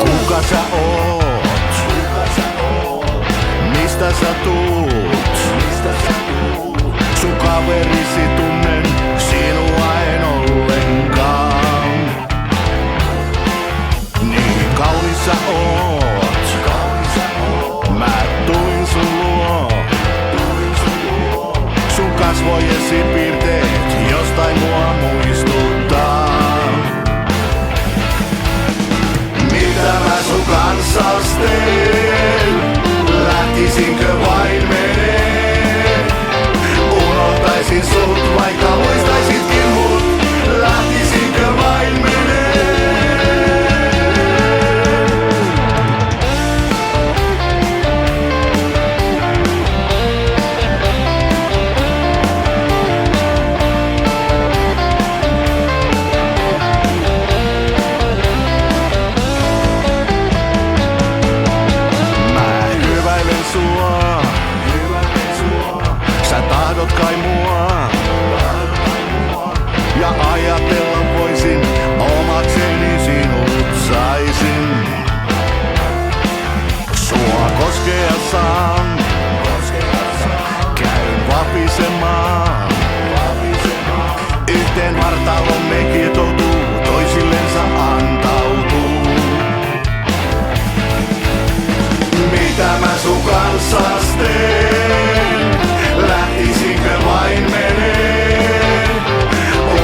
Kuka sä oot? Mistä sä tuut? Sun kaverisi tunnen, sinua en ollenkaan. Niin kaunis sä oot. Mä tulin sun luo. Sun kasvojesi piirteet jostain mua muistuttaa. Mitä mä sun kanssas teen? Lähtisinkö vain menee? Unohtaisin sut, vaikka muistaisitkin mut. Lähtisinkö vain menee? Mä hyväilen sua. Sä tahdot kai mua. Ja ajatella voisin, omakseni sinut saisin. Sua koskea saan. Käyn vapisemaan. Yhteen vartalomme kietoutuu, toisillensa antautuu. Mitä mä sun kanssas teen? Lähtisinkö vain menee?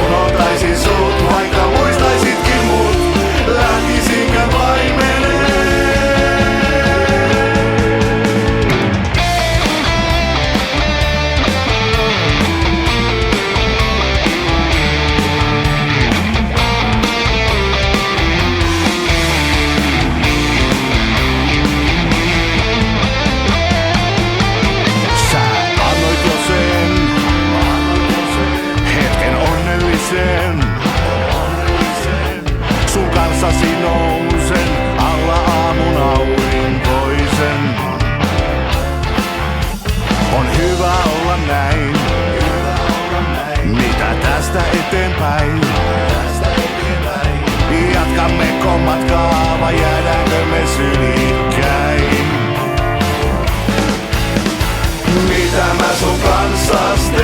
Unohtaisin sut, vaikka muistaisitkin mut. Lähtisinkö vain menee? Sä annoit jo sen hetken onnellisen. Sun kanssasi nousen alla aamun aurinkoisen. On hyvä olla näin. Mitä tästä eteenpäin? Jatkammeko matkaa vai jäädäänkö me sylikkäin? Mitä mä sun kanssas teen?